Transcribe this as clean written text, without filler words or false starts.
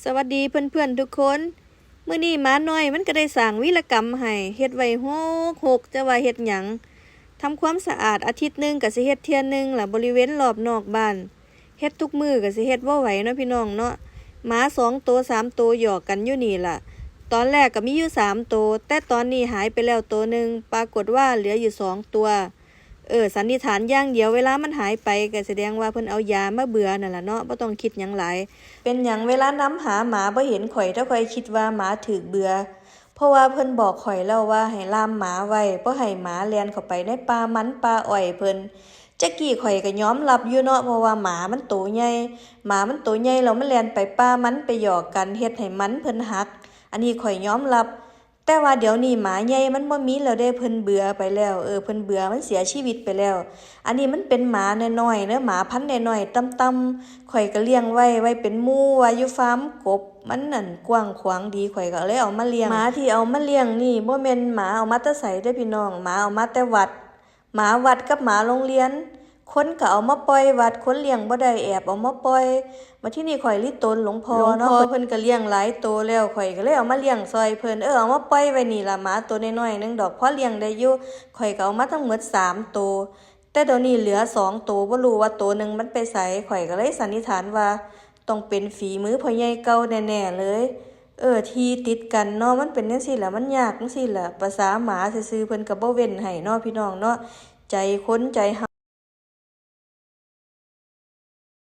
สวัสดีเพื่อนๆทุกคนมื้อนี้หมาน้อยมันก็ได้สร้างวีรกรรมให้เฮ็ดไว้หกจะว่าเฮ็ดหยังทำความสะอาดอาทิตย์นึงก็สิเฮ็ดเที่ยนึงล่ะบริเวณรอบนอกบ้านเฮ็ดทุกมื้อก็สิเฮ็ดบ่ไหวเนาะพี่น้องเนาะหมา2ตัว3ตัวหยอกกันอยู่นี่ล่ะตอนแรกก็มีอยู่3ตัวแต่ตอนนี้หายไปแล้วตัวนึงปรากฏว่าเหลืออยู่2ตัวสันนิษฐานอย่างเดียวเวลามันหายไปก็แสดงว่าเพิ่นเอายามาเบื่อนั่นล่ะเนาะบ่ต้องคิดหยังหลายเป็นหยังเวลานํหาหมาบ่เห็นข่อยถ้าข่อยคิดว่าหมาถูกเบื่อเพราะว่าเพิ่นบอกข่อยแล้วว่าให้ล่ามหมาไว้บ่ให้หมาแล่นเข้าไปในป่ามันป่าอ้อยเพิ่นจักกี้ข่อยก็ยอมรับอยู่เนาะเพราะว่าหมามันโตใหญ่แล้วมันแล่นไปป่ามันไปหยอกกันเฮ็ดให้มันเพิ่นหักอันนี้ข่อยยอมรับแต่ว่าเดี๋ยวนี้หมาใหญ่มันบ่มีแล้วเด้เพิ่นเบื่อไปแล้วเพิ่นเบื่อมันเสียชีวิตไปแล้วอันนี้มันเป็นหมาน้อยๆเด้อหมาพันธุ์น้อยๆต่ำๆข่อยก็เลี้ยงไว้เป็นหมู่ว่าอยู่ฟาร์มกบมันนั่นกว้างขวางดีข่อยก็เลยเอามาเลี้ยงหมาที่เอามาเลี้ยงนี่บ่แม่นหมาเอามาแต่ไสเด้อพี่น้องหมาเอามาแต่วัดหมาวัดกับหมาโรงเรียนคนก็เอามาปล่อยวัดคนเลี้ยงบ่ได้แอบเอามาปล่อยมาที่นี่ข่อยลิตนหลวงพ่อเนาะเพิ่นก็เลี้ยงหลายโตแล้วข่อยก็เลยเอามาเลี้ยงซอยเพิ่นเอามาปล่อยไว้นี่ล่ะหมาตัวน้อยๆนึงดอกพอเลี้ยงได้อยู่ข่อยก็เอามาทั้งหมด3โตแต่เดี๋ยวนี้เหลือ2โตบ่รู้ว่าโตนึงมันไปไสข่อยก็เลยสันนิษฐานว่าต้องเป็นฝีมือพ่อใหญ่เก่าแน่ๆเลยที่ติดกันเนาะมันเป็นจังซี่ล่ะมันยากจังซี่ล่ะภาษาหมาซื่อๆเพิ่นก็บ่เว้นให้เนาะพี่น้องเนาะใจคนใจ